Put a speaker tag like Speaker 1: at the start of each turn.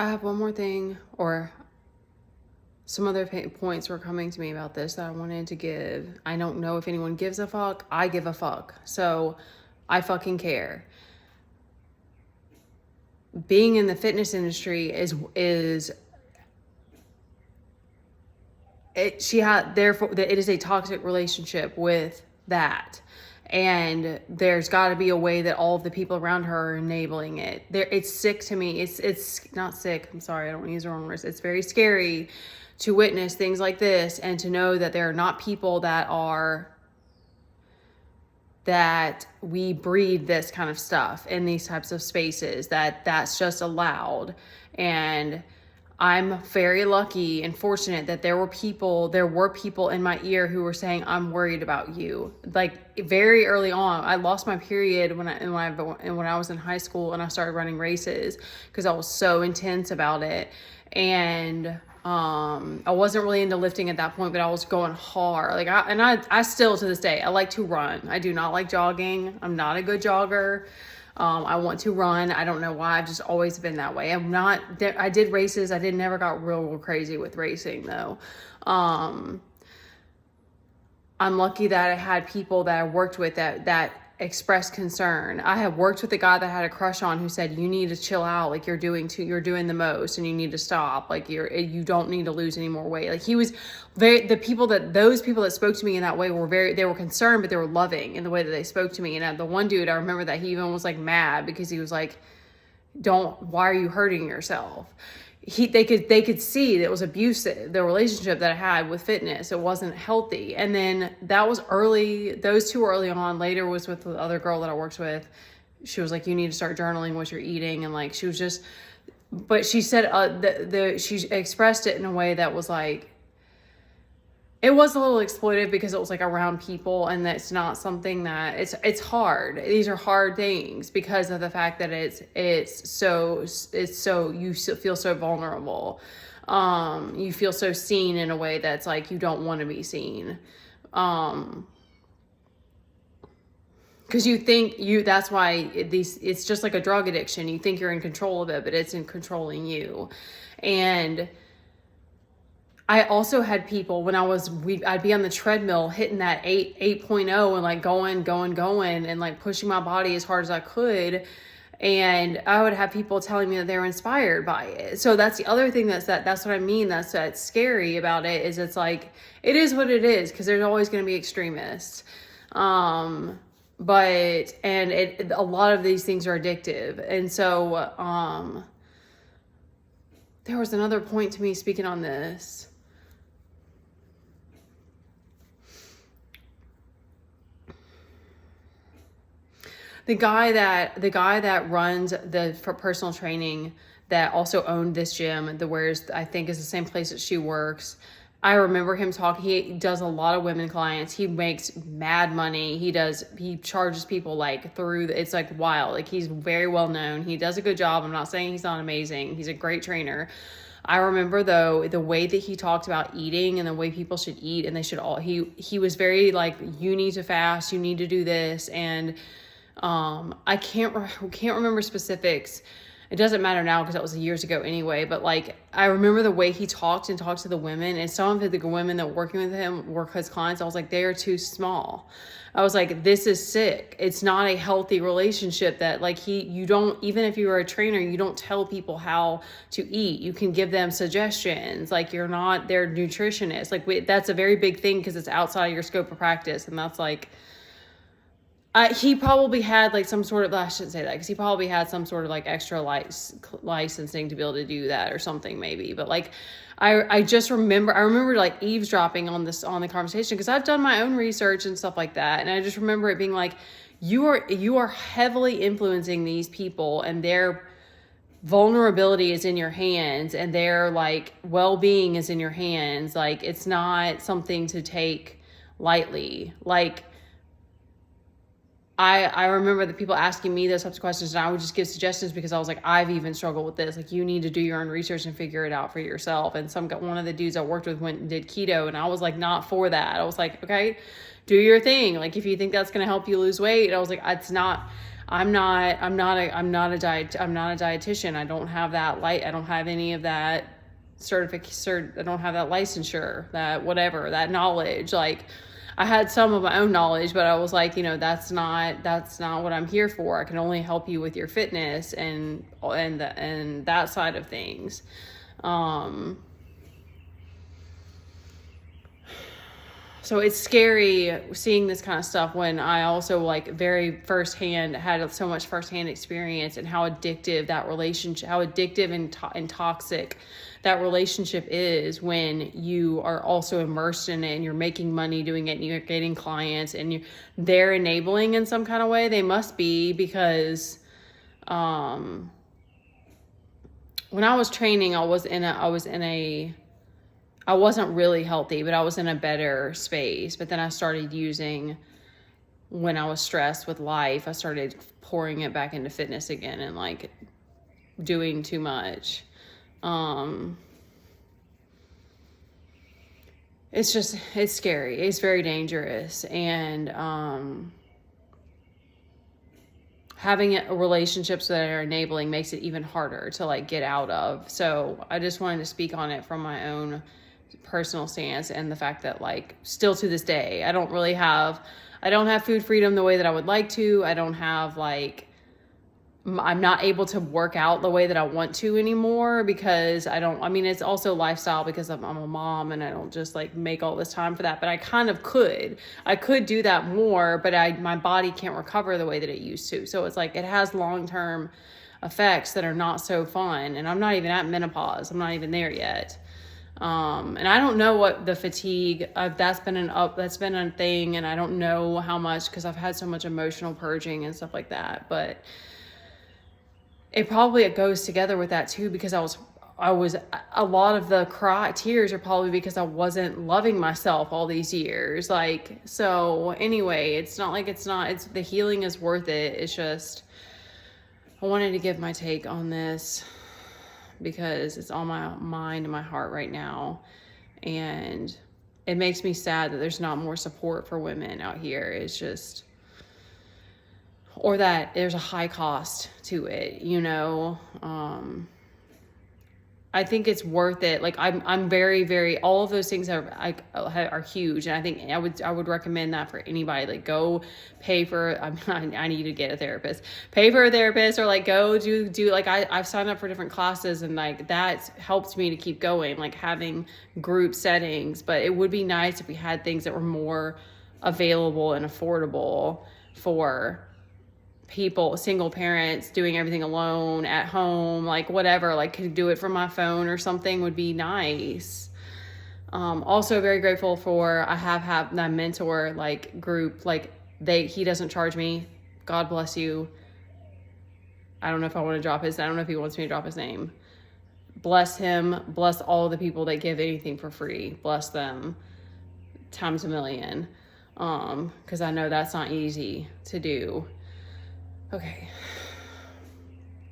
Speaker 1: I have one more thing, or some other points were coming to me about this that I wanted to give. I don't know if anyone gives a fuck. I give a fuck. So I fucking care. Being in the fitness industry is it she had therefore it is a toxic relationship with that. And there's got to be a way that all of the people around her are enabling it. It's sick to me. It's not sick. I'm sorry, I don't want to use the wrong words. It's very scary to witness things like this and to know that there are not people that we breed this kind of stuff in these types of spaces, that's just allowed. And I'm very lucky and fortunate that there were people in my ear who were saying, I'm worried about you. Like very early on, I lost my period when I was in high school and I started running races because I was so intense about it. And I wasn't really into lifting at that point, but I was going hard. Like I still to this day, I like to run. I do not like jogging. I'm not a good jogger. I want to run. I don't know why. I've just always been that way. I did races. Never got real crazy with racing though. I'm lucky that I had people that I worked with that expressed concern. I have worked with a guy that I had a crush on who said, you need to chill out. Like you're doing the most and you need to stop. Like you don't need to lose any more weight. Like he was those people that spoke to me in that way they were concerned, but they were loving in the way that they spoke to me. And the one dude, I remember that he even was like mad because he was like, why are you hurting yourself? They could see that it was abusive, the relationship that I had with fitness. It wasn't healthy. And then that was early. Those two were early on. Later was with the other girl that I worked with. She was like, you need to start journaling what you're eating. And like, she was just, but she said, she expressed it in a way that was like, it was a little exploitive because it was like around people, and that's not something that it's hard. These are hard things because of the fact that it's so you feel so vulnerable. You feel so seen in a way that's like you don't want to be seen. Because you think that's why it's just like a drug addiction. You think you're in control of it, but it's in controlling you. And I also had people when I'd be on the treadmill hitting that 8.0 and like going and like pushing my body as hard as I could. And I would have people telling me that they were inspired by it. So that's the other thing that's what I mean. That's scary about it is it's like, it is what it is. Cause there's always going to be extremists. A lot of these things are addictive. And so, there was another point to me speaking on this. The guy that runs for personal training that also owned this gym, I think is the same place that she works. I remember him talking. He does a lot of women clients. He makes mad money. He charges people like it's like wild. Like he's very well known. He does a good job. I'm not saying he's not amazing. He's a great trainer. I remember though, the way that he talked about eating and the way people should eat, and he was very like, you need to fast, you need to do this. And I can't remember specifics. It doesn't matter now because that was years ago anyway. But like, I remember the way he talked to the women, and some of the women that were working with him were his clients. I was like, they are too small. I was like, this is sick. It's not a healthy relationship that like you don't, even if you are a trainer, you don't tell people how to eat. You can give them suggestions. Like you're not their nutritionist. Like that's a very big thing because it's outside of your scope of practice. And that's like, he probably had like some sort of, I shouldn't say that because he probably had some sort of like extra licensing to be able to do that or something maybe. But like, I remember like eavesdropping on the conversation because I've done my own research and stuff like that. And I just remember it being like, you are heavily influencing these people, and their vulnerability is in your hands, and their like well-being is in your hands. Like it's not something to take lightly. Like, I remember the people asking me those types of questions, and I would just give suggestions because I was like, I've even struggled with this. Like, you need to do your own research and figure it out for yourself. And one of the dudes I worked with went and did keto, and I was like, not for that. I was like, okay, do your thing. Like, if you think that's going to help you lose weight, I was like, it's not. I'm not a dietitian. I don't have that I don't have any of that I don't have that licensure, that whatever, that knowledge. Like, I had some of my own knowledge, but I was like, that's not what I'm here for. I can only help you with your fitness and that side of things. So it's scary seeing this kind of stuff when I also had so much firsthand experience and how addictive that relationship, how addictive and toxic that relationship is when you are also immersed in it and you're making money doing it and you're getting clients and they're enabling in some kind of way. They must be, because when I was training, I wasn't really healthy, but I was in a better space. But then I started using, when I was stressed with life, I started pouring it back into fitness again and like doing too much. It's scary. It's very dangerous. And, having relationships that are enabling makes it even harder to like get out of. So I just wanted to speak on it from my own personal stance, and the fact that like still to this day, I don't have food freedom the way that I would like to. I'm not able to work out the way that I want to anymore, because it's also lifestyle, because I'm a mom and I don't just like make all this time for that, but I could do that more, but my body can't recover the way that it used to. So it's like, it has long-term effects that are not so fun. And I'm not even at menopause. I'm not even there yet. And I don't know what the fatigue, that's been a thing. And I don't know how much, because I've had so much emotional purging and stuff like that, but it goes together with that too, because a lot of the tears are probably because I wasn't loving myself all these years. Like, so anyway, it's the healing is worth it. It's just, I wanted to give my take on this because it's on my mind and my heart right now. And it makes me sad that there's not more support for women out here. It's just, or that there's a high cost to it, I think it's worth it. Like, I'm very, very, all of those things are huge. And I think I would recommend that for anybody. Like, go pay for, I need to get a therapist, pay for a therapist, or like go do like, I've signed up for different classes, and like that helped me to keep going, like having group settings. But it would be nice if we had things that were more available and affordable for people, single parents doing everything alone at home, like whatever, like could do it from my phone or something would be nice. Also very grateful for, I have had my mentor like group, like he doesn't charge me. God bless you. I don't know if I want to I don't know if he wants me to drop his name. Bless him. Bless all the people that give anything for free. Bless them times a million. 'Cause I know that's not easy to do. Okay.